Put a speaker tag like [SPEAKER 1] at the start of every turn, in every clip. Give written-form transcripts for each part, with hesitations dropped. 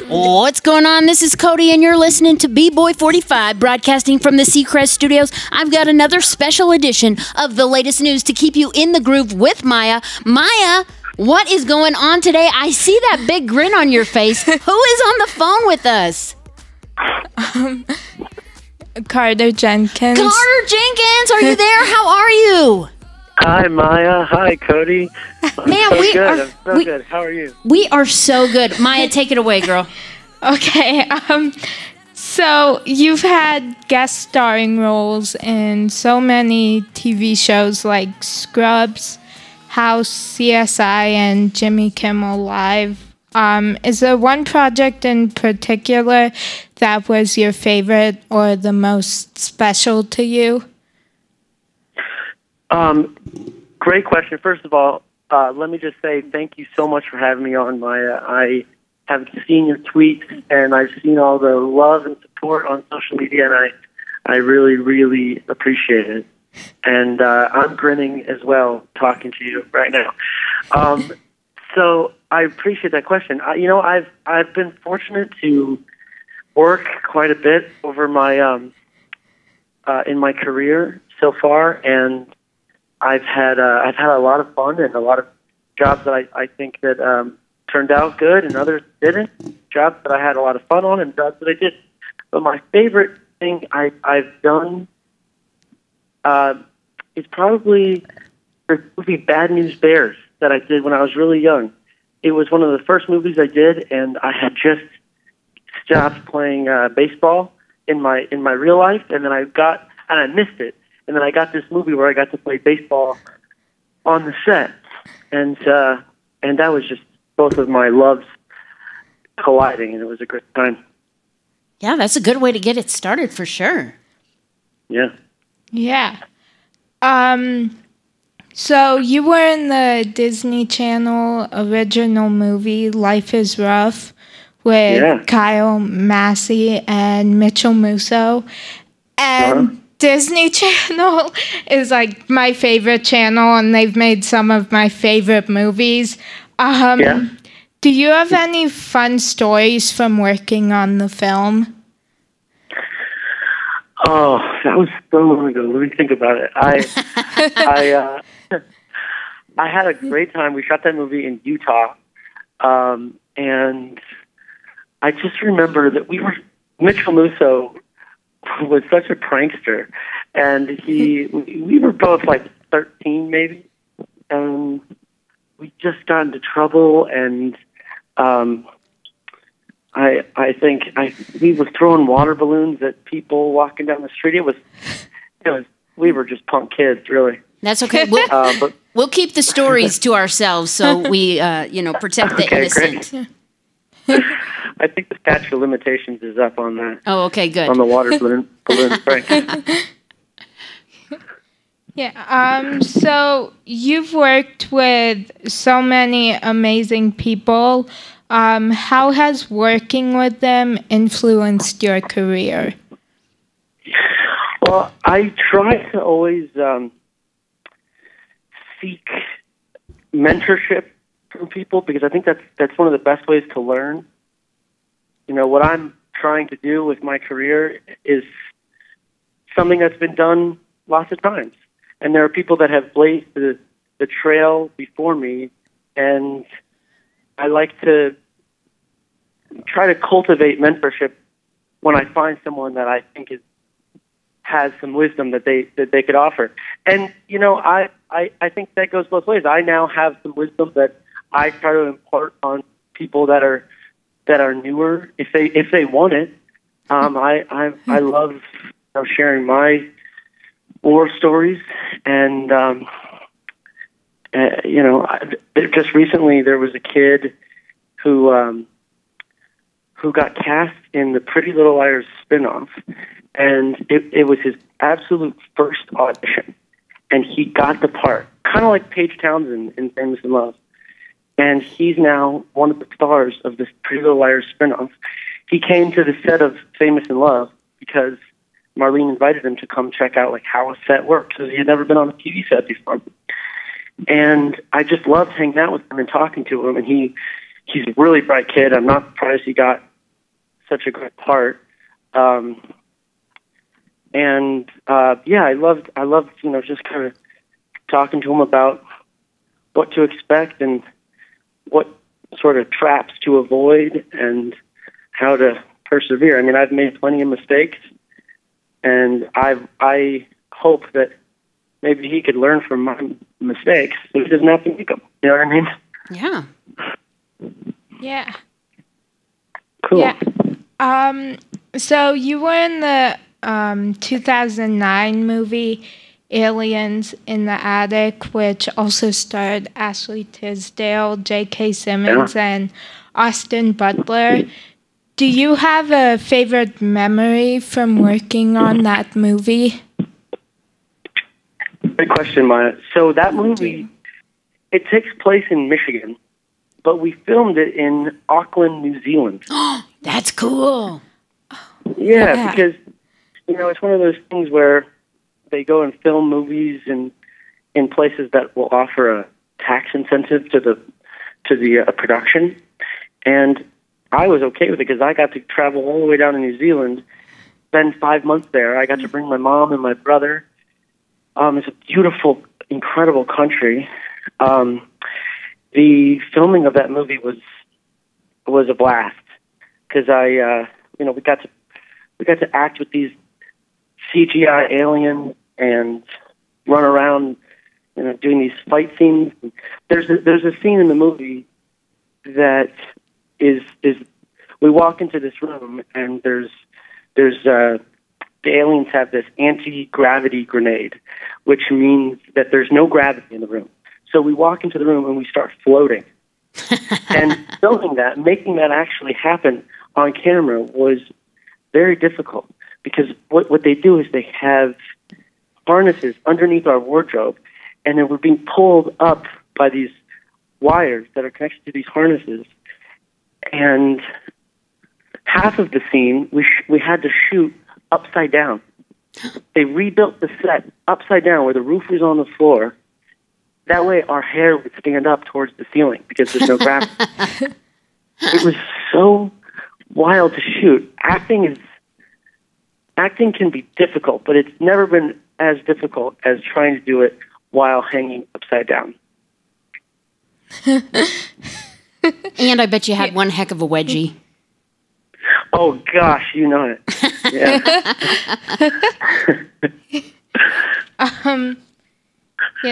[SPEAKER 1] What's going on? This is Cody, and you're listening to B-Boy 45, broadcasting from the Seacrest Studios. I've got another special edition of the latest news to keep you in the groove with Maya. Maya, what is going on today? I see that big grin on your face. Who is on the phone with us?
[SPEAKER 2] Carter Jenkins.
[SPEAKER 1] Carter Jenkins, are you there? How are you?
[SPEAKER 3] Hi, Maya. Hi, Cody.
[SPEAKER 1] Man,
[SPEAKER 3] I'm so good. How are you?
[SPEAKER 1] We are so good. Maya, take it away, girl.
[SPEAKER 2] Okay. So you've had guest starring roles in so many TV shows like Scrubs, House, CSI, and Jimmy Kimmel Live. Is there one project in particular that was your favorite or the most special to you?
[SPEAKER 3] Great question. First of all, let me just say thank you so much for having me on, Maya. I have seen your tweets, and I've seen all the love and support on social media, and I really, really appreciate it. And I'm grinning as well talking to you right now. So I appreciate that question. I've been fortunate to work quite a bit over my in my career so far, and I've had a lot of fun and a lot of jobs that I think that turned out good and others didn't. Jobs that I had a lot of fun on and jobs that I didn't. But my favorite thing I've done is probably the movie Bad News Bears that I did when I was really young. It was one of the first movies I did, and I had just stopped playing baseball in my real life, and then I missed it. And then I got this movie where I got to play baseball on the set, and that was just both of my loves colliding, and it was a great time.
[SPEAKER 1] Yeah, that's a good way to get it started for sure.
[SPEAKER 3] Yeah.
[SPEAKER 2] Yeah. So you were in the Disney Channel original movie Life is Rough with Kyle Massey and Mitchell Musso, and Disney Channel is like my favorite channel, and they've made some of my favorite movies. Do you have any fun stories from working on the film?
[SPEAKER 3] Oh, that was so long ago. Let me think about it. I had a great time. We shot that movie in Utah, and I just remember that Mitchell Musso was such a prankster, and we were both like 13 maybe, and we just got into trouble, and I think we were throwing water balloons at people walking down the street. We were just punk kids, really.
[SPEAKER 1] That's okay. We'll keep the stories to ourselves, so we protect the innocent.
[SPEAKER 3] Great. I think the statute of limitations is up on that.
[SPEAKER 1] Oh, okay, good.
[SPEAKER 3] On the water balloon prank.
[SPEAKER 2] Yeah. So you've worked with so many amazing people. How has working with them influenced your career?
[SPEAKER 3] Well, I try to always seek mentorship from people, because I think that's one of the best ways to learn. You know, what I'm trying to do with my career is something that's been done lots of times. And there are people that have blazed the trail before me, and I like to try to cultivate mentorship when I find someone that I think has some wisdom that they could offer. And, I think that goes both ways. I now have some wisdom that I try to impart on people that are newer if they want it. I love sharing my war stories, and just recently there was a kid who got cast in the Pretty Little Liars spinoff, and it was his absolute first audition, and he got the part, kind of like Paige Townsend in Famous in Love. And he's now one of the stars of this Pretty Little Liars spinoff. He came to the set of Famous in Love because Marlene invited him to come check out how a set works, because he had never been on a TV set before. And I just loved hanging out with him and talking to him. And he he's a really bright kid. I'm not surprised he got such a great part. I loved, just kind of talking to him about what to expect and what sort of traps to avoid and how to persevere. I mean, I've made plenty of mistakes, and I hope that maybe he could learn from my mistakes so he doesn't have to make them. You know what I mean?
[SPEAKER 1] Yeah.
[SPEAKER 2] Yeah.
[SPEAKER 3] Cool.
[SPEAKER 2] Yeah. So you were in the 2009 movie Aliens in the Attic, which also starred Ashley Tisdale, J.K. Simmons, and Austin Butler. Do you have a favorite memory from working on that movie?
[SPEAKER 3] Good question, Maya. So that movie, it takes place in Michigan, but we filmed it in Auckland, New Zealand.
[SPEAKER 1] That's cool.
[SPEAKER 3] Yeah, because, it's one of those things where they go and film movies in places that will offer a tax incentive to the production. And I was okay with it because I got to travel all the way down to New Zealand, spend 5 months there. I got to bring my mom and my brother. It's a beautiful, incredible country. The filming of that movie was a blast because we got to act with these CGI aliens and run around, doing these fight scenes. There's a scene in the movie that is we walk into this room and there's the aliens have this anti-gravity grenade, which means that there's no gravity in the room. So we walk into the room and we start floating. And filming that, making that actually happen on camera was very difficult because what they do is they have harnesses underneath our wardrobe, and then we're being pulled up by these wires that are connected to these harnesses. And half of the scene we had to shoot upside down. They rebuilt the set upside down where the roof was on the floor. That way our hair would stand up towards the ceiling because there's no gravity. It was so wild to shoot. Acting can be difficult, but it's never been as difficult as trying to do it while hanging upside down.
[SPEAKER 1] And I bet you had one heck of a wedgie.
[SPEAKER 3] Oh, gosh, you know it. Yeah.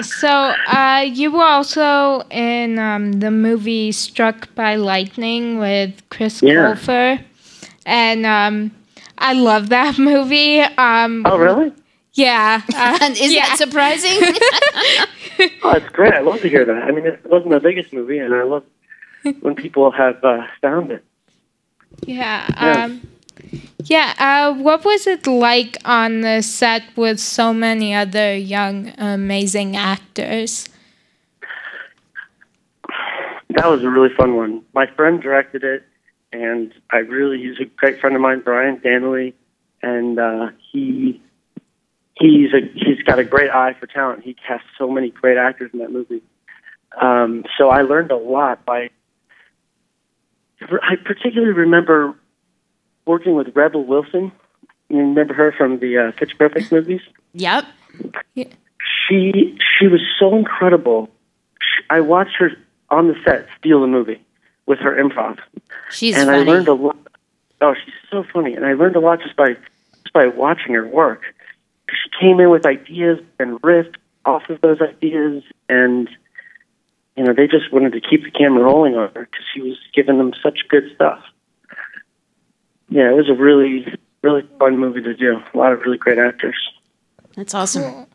[SPEAKER 2] So you were also in the movie Struck by Lightning with Chris Colfer. And I love that movie.
[SPEAKER 3] Oh, really?
[SPEAKER 2] Yeah.
[SPEAKER 1] Is that surprising?
[SPEAKER 3] Oh, it's great. I love to hear that. I mean, it wasn't the biggest movie, and I love when people have found it.
[SPEAKER 2] Yeah. What was it like on the set with so many other young, amazing actors?
[SPEAKER 3] That was a really fun one. My friend directed it, and he's a great friend of mine, Brian Danley, and he's got a great eye for talent. He cast so many great actors in that movie. So I learned a lot I particularly remember working with Rebel Wilson. You remember her from the Pitch Perfect movies?
[SPEAKER 1] Yep.
[SPEAKER 2] Yeah.
[SPEAKER 3] She was so incredible. I watched her on the set steal the movie with her improv.
[SPEAKER 1] She's
[SPEAKER 3] funny.
[SPEAKER 1] I
[SPEAKER 3] learned a lot. Oh, she's so funny, and I learned a lot just by watching her work. She came in with ideas and riffed off of those ideas, and they just wanted to keep the camera rolling on her because she was giving them such good stuff. Yeah, it was a really, really fun movie to do. A lot of really great actors.
[SPEAKER 1] That's awesome.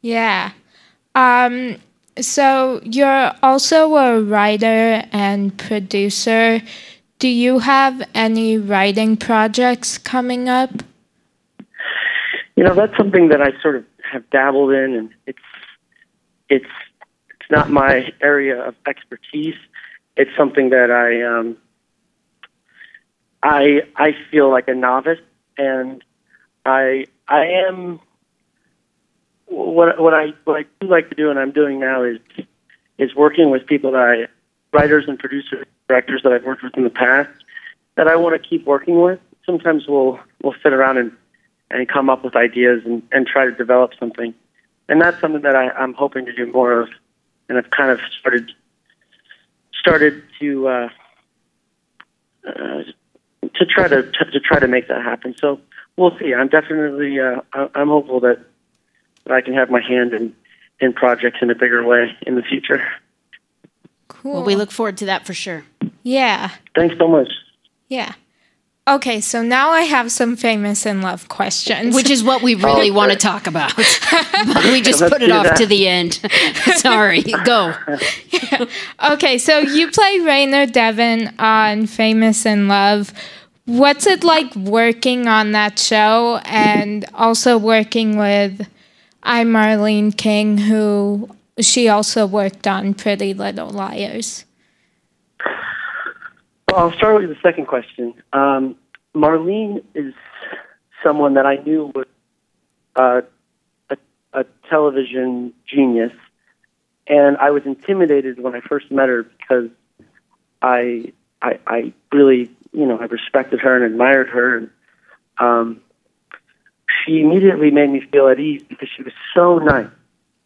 [SPEAKER 2] Yeah. So you're also a writer and producer. Do you have any writing projects coming up?
[SPEAKER 3] That's something that I sort of have dabbled in, and it's not my area of expertise. It's something that I feel like a novice, and I am what I do like to do, and I'm doing now is working with people writers and producers directors that I've worked with in the past that I want to keep working with. Sometimes we'll sit around and come up with ideas and try to develop something. And that's something that I'm hoping to do more of. And I've kind of started to try to make that happen. So we'll see. I'm definitely I'm hopeful that I can have my hand in projects in a bigger way in the future.
[SPEAKER 1] Cool. Well, we look forward to that for sure.
[SPEAKER 2] Yeah.
[SPEAKER 3] Thanks so much.
[SPEAKER 2] Yeah. Okay, so now I have some famous in love questions.
[SPEAKER 1] Which is what we really want to talk about. But we just put it off to the end. Sorry, go.
[SPEAKER 2] Yeah. Okay, so you play Rainer Devon on Famous in Love. What's it like working on that show and also working with Marlene King, who she also worked on Pretty Little Liars?
[SPEAKER 3] Well, I'll start with the second question. Marlene is someone that I knew was a television genius, and I was intimidated when I first met her because I really, I respected her and admired her. And she immediately made me feel at ease because she was so nice.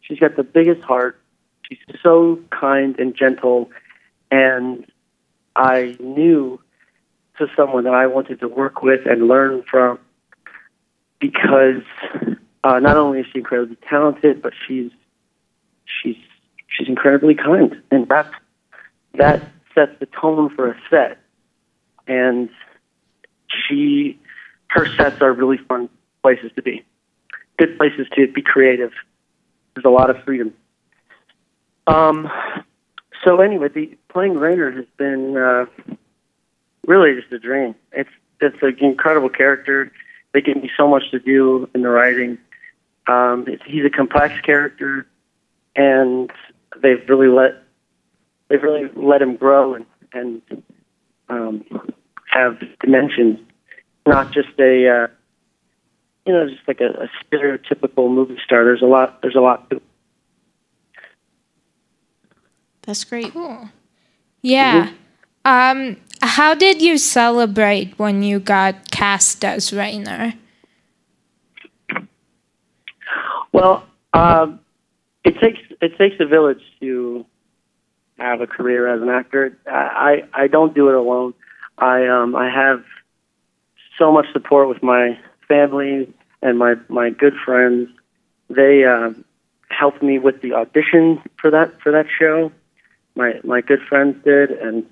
[SPEAKER 3] She's got the biggest heart. She's so kind and gentle, and I knew to someone that I wanted to work with and learn from because not only is she incredibly talented, but she's incredibly kind, and that sets the tone for a set. And her sets are really fun places to be, good places to be creative. There's a lot of freedom. So anyway, playing Rainer has been really just a dream. It's an incredible character. They give me so much to do in the writing. He's a complex character, and they've really let him grow and have dimensions, not just just like a stereotypical movie star. There's a lot to.
[SPEAKER 1] That's great.
[SPEAKER 2] Cool. Yeah. Mm-hmm. How did you celebrate when you got cast as Rainer?
[SPEAKER 3] Well, it takes a village to have a career as an actor. I don't do it alone. I have so much support with my family and my good friends. They helped me with the audition for that show. My good friends did, and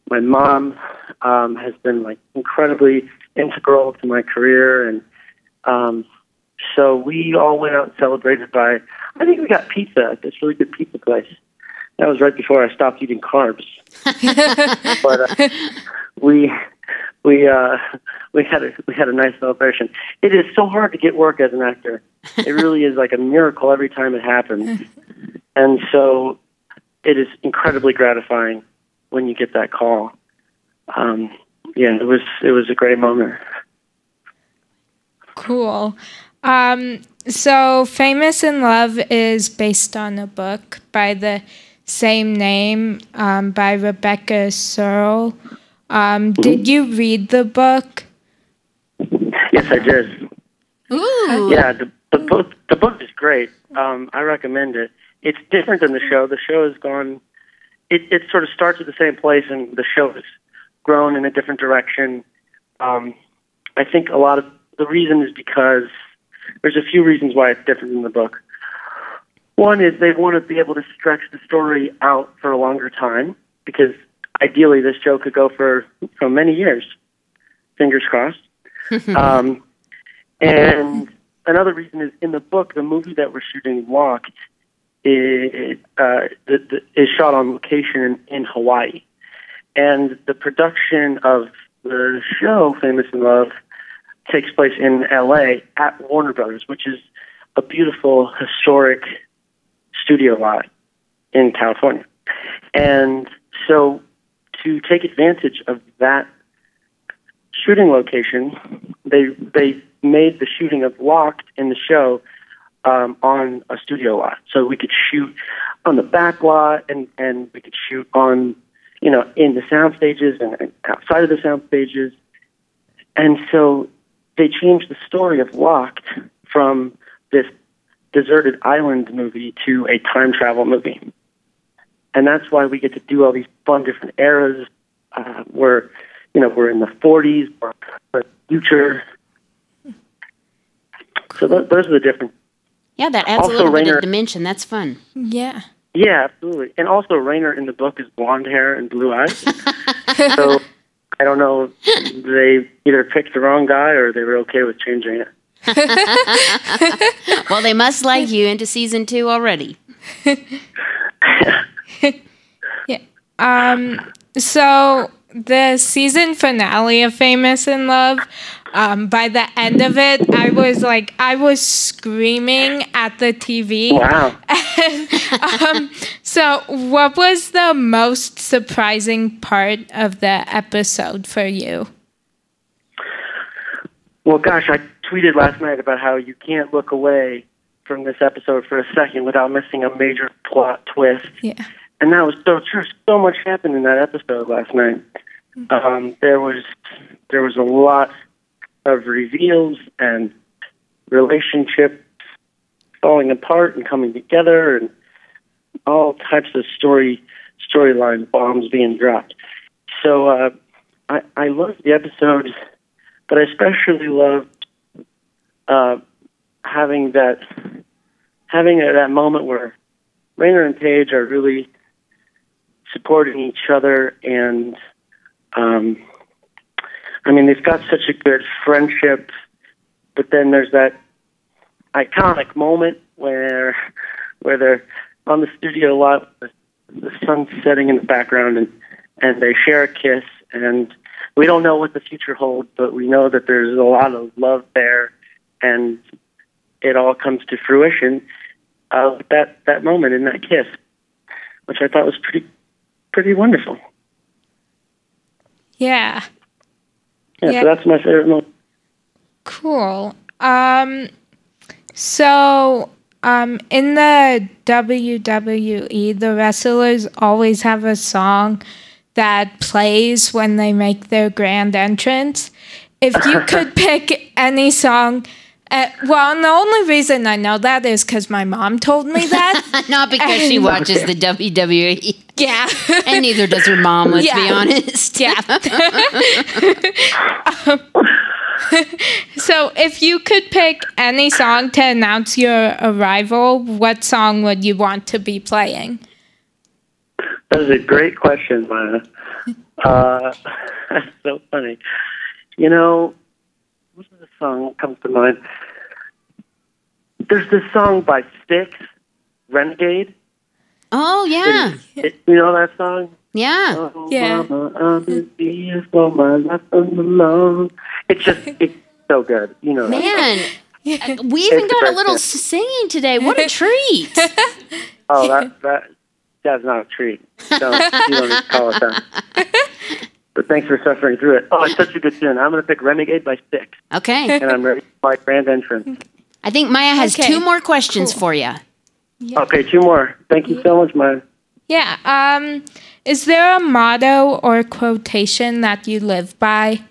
[SPEAKER 3] my mom has been like incredibly integral to my career, and so we all went out and celebrated by. I think we got pizza at this really good pizza place. That was right before I stopped eating carbs. But we had a nice celebration. It is so hard to get work as an actor. It really is like a miracle every time it happens, and so it is incredibly gratifying when you get that call. It was a great moment.
[SPEAKER 2] Cool. So Famous in Love is based on a book by the same name by Rebecca Searle. Did you read the book?
[SPEAKER 3] Yes, I did.
[SPEAKER 1] Ooh.
[SPEAKER 3] Yeah, the book is great. I recommend it. It's different than the show. The show has gone. It sort of starts at the same place, and the show has grown in a different direction. I think a lot of the reason is because there's a few reasons why it's different than the book. One is they want to be able to stretch the story out for a longer time, because ideally this show could go for many years. Fingers crossed. And another reason is in the book, the movie that we're shooting, Locked, is shot on location in Hawaii. And the production of the show, Famous in Love, takes place in L.A. at Warner Brothers, which is a beautiful, historic studio lot in California. And so to take advantage of that shooting location, they made the shooting of Locked in the show on a studio lot. So we could shoot on the back lot, and we could shoot on in the sound stages and outside of the sound stages. And so they changed the story of Locked from this deserted island movie to a time travel movie. And that's why we get to do all these fun different eras. We're in the 40s, or the future. So those are the different.
[SPEAKER 1] Yeah, that adds
[SPEAKER 3] also,
[SPEAKER 1] a little bit
[SPEAKER 3] Rainer,
[SPEAKER 1] of dimension. That's fun.
[SPEAKER 2] Yeah.
[SPEAKER 3] Yeah, absolutely. And also, Rainer in the book is blonde hair and blue eyes. So I don't know, they either picked the wrong guy or they were okay with changing it.
[SPEAKER 1] Well, they must like you into season 2 already.
[SPEAKER 2] Yeah. So the season finale of Famous in Love, by the end of it, I was screaming at the TV.
[SPEAKER 3] Wow.
[SPEAKER 2] And, so what was the most surprising part of the episode for you?
[SPEAKER 3] Well, gosh, I tweeted last night about how you can't look away from this episode for a second without missing a major plot twist.
[SPEAKER 2] Yeah.
[SPEAKER 3] And that was so true. So much happened in that episode last night. There was a lot of reveals and relationships falling apart and coming together, and all types of storyline bombs being dropped. So I loved the episode, but I especially loved having that moment where Rainer and Paige are really supporting each other, and they've got such a good friendship, but then there's that iconic moment where they're on the studio lot, the sun's setting in the background, and they share a kiss, and we don't know what the future holds, but we know that there's a lot of love there, and it all comes to fruition of that moment in that kiss, which I thought was pretty wonderful.
[SPEAKER 2] Yeah.
[SPEAKER 3] Yeah, so that's my favorite moment.
[SPEAKER 2] Cool. So in the WWE, the wrestlers always have a song that plays when they make their grand entrance. If you could pick any song, the only reason I know that is because my mom told me that.
[SPEAKER 1] Not because she watches the WWE.
[SPEAKER 2] Yeah.
[SPEAKER 1] And neither does her mom, let's be honest.
[SPEAKER 2] Yeah. So if you could pick any song to announce your arrival, what song would you want to be playing?
[SPEAKER 3] That is a great question, Maya. That's so funny. What is the song that comes to mind? There's this song by Styx, Renegade.
[SPEAKER 1] Oh, yeah.
[SPEAKER 3] You know that song?
[SPEAKER 1] Yeah.
[SPEAKER 3] Oh,
[SPEAKER 2] Yeah.
[SPEAKER 3] Mama, I'm in here for my life alone. It's so good. You know
[SPEAKER 1] Man,
[SPEAKER 2] Yeah.
[SPEAKER 1] we even
[SPEAKER 3] It's
[SPEAKER 1] got a
[SPEAKER 3] the
[SPEAKER 1] little
[SPEAKER 3] best.
[SPEAKER 1] singing today. What a treat.
[SPEAKER 3] Oh, that's not a treat. You don't need to call it that. But thanks for suffering through it. Oh, it's such a good tune. I'm going to pick Renegade by Styx.
[SPEAKER 1] Okay.
[SPEAKER 3] And I'm ready for my grand entrance.
[SPEAKER 1] I think Maya has
[SPEAKER 2] Okay.
[SPEAKER 1] 2 more questions for you.
[SPEAKER 2] Yeah.
[SPEAKER 3] Okay, 2 more. Thank you so much, Maya.
[SPEAKER 2] Yeah. Is there a motto or quotation that you live by?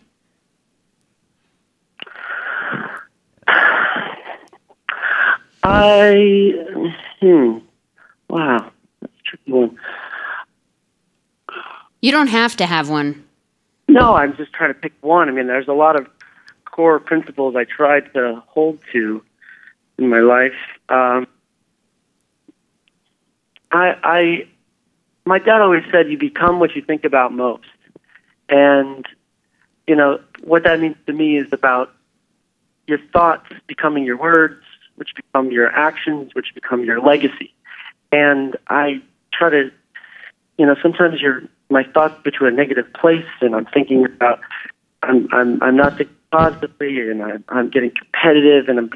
[SPEAKER 3] Wow, that's a tricky one.
[SPEAKER 1] You don't have to have one.
[SPEAKER 3] No, I'm just trying to pick one. There's a lot of core principles I try to hold to in my life. My dad always said, you become what you think about most. And, what that means to me is about your thoughts becoming your words, which become your actions, which become your legacy. And I try to, sometimes my thoughts get to a negative place, and I'm thinking about, I'm not thinking positively, and I'm getting competitive, and I'm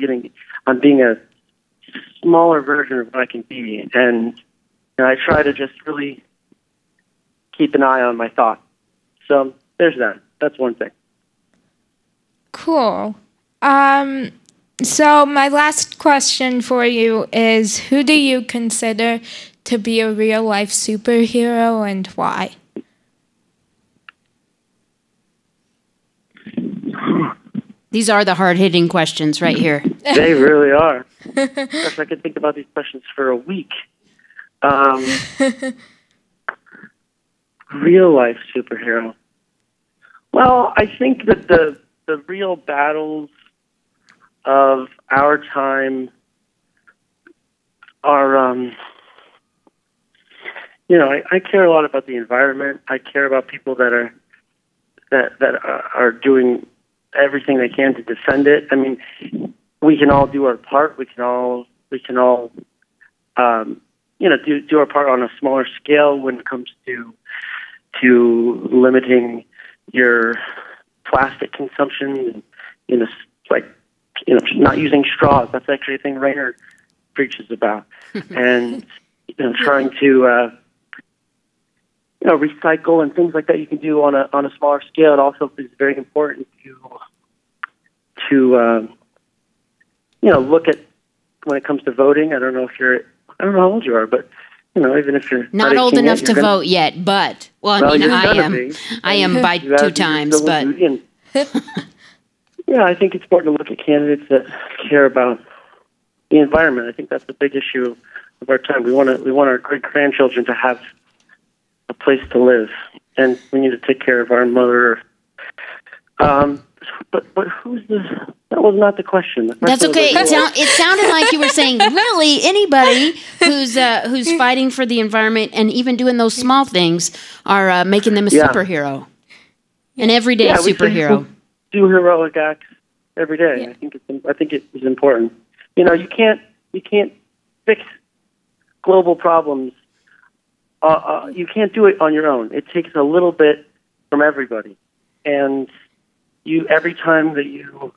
[SPEAKER 3] being a smaller version of what I can be. And I try to just really keep an eye on my thoughts. So there's that. That's one thing.
[SPEAKER 2] Cool. So my last question for you is, who do you consider to be a real-life superhero and why?
[SPEAKER 1] These are the hard-hitting questions right here.
[SPEAKER 3] They really are. Gosh, I could think about these questions for a week. Real life superhero. Well, I think that the real battles of our time are, you know, I care a lot about the environment. I care about people that are doing everything they can to defend it. I mean, we can all do our part. We can all you know, do our part on a smaller scale when it comes to limiting your plastic consumption and, you know, like, you know, not using straws. That's actually a thing Rainer preaches about. And, you know, trying to, you know, recycle and things like that you can do on a smaller scale. It also is very important to you know, look at when it comes to voting. I don't know how old you are, but, you know, even if you're
[SPEAKER 1] not old enough to vote yet, but, well, I mean, I am by 2 times, but.
[SPEAKER 3] Yeah, I think it's important to look at candidates that care about the environment. I think that's the big issue of our time. We want our great-grandchildren to have a place to live, and we need to take care of our mother. But that was not the question.
[SPEAKER 1] That's okay. It sounded like you were saying, really, anybody who's fighting for the environment and even doing those small things are making them a superhero, an everyday superhero.
[SPEAKER 3] Do heroic acts every day. Yeah. I think it is important. You know, you can't fix global problems. You can't do it on your own. It takes a little bit from everybody, and every time that you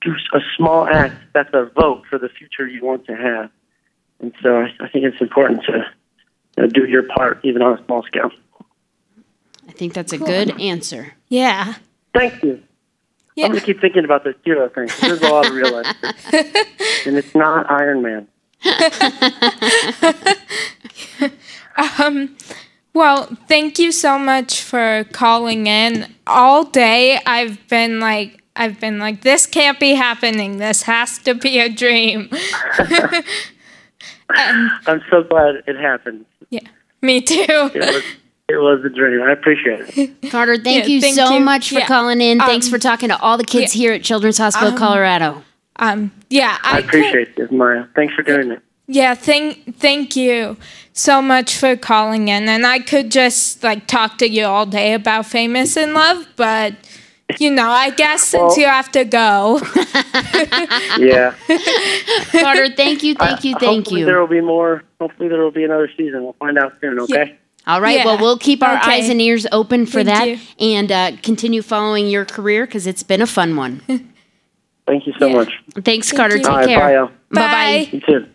[SPEAKER 3] do a small act, that's a vote for the future you want to have. And so I think it's important to, you know, do your part, even on a small scale.
[SPEAKER 1] I think that's a good answer.
[SPEAKER 2] Yeah.
[SPEAKER 3] Thank you. Yeah. I'm going to keep thinking about this hero thing. There's a lot of real life. And it's not Iron Man.
[SPEAKER 2] Well, thank you so much for calling in. All day I've been like, this can't be happening. This has to be a dream.
[SPEAKER 3] I'm so glad it happened.
[SPEAKER 2] Yeah, me too.
[SPEAKER 3] It was a dream. I appreciate it.
[SPEAKER 1] Carter, thank you so much for calling in. Thanks for talking to all the kids here at Children's Hospital Colorado.
[SPEAKER 3] I appreciate it, Maya. Thanks for doing it.
[SPEAKER 2] Yeah, thank you so much for calling in. And I could just like talk to you all day about Famous in Love, but you know, I guess since you have to go.
[SPEAKER 3] Yeah.
[SPEAKER 1] Carter, thank you.
[SPEAKER 3] Hopefully there will be more. Hopefully there will be another season. We'll find out soon, okay?
[SPEAKER 1] Yeah. All right. Yeah. Well, we'll keep our eyes and ears open for that and continue following your career because it's been a fun one.
[SPEAKER 3] Thank you so much.
[SPEAKER 1] Thanks, Carter. Take
[SPEAKER 3] care.
[SPEAKER 1] Bye.
[SPEAKER 2] Bye.
[SPEAKER 3] You too.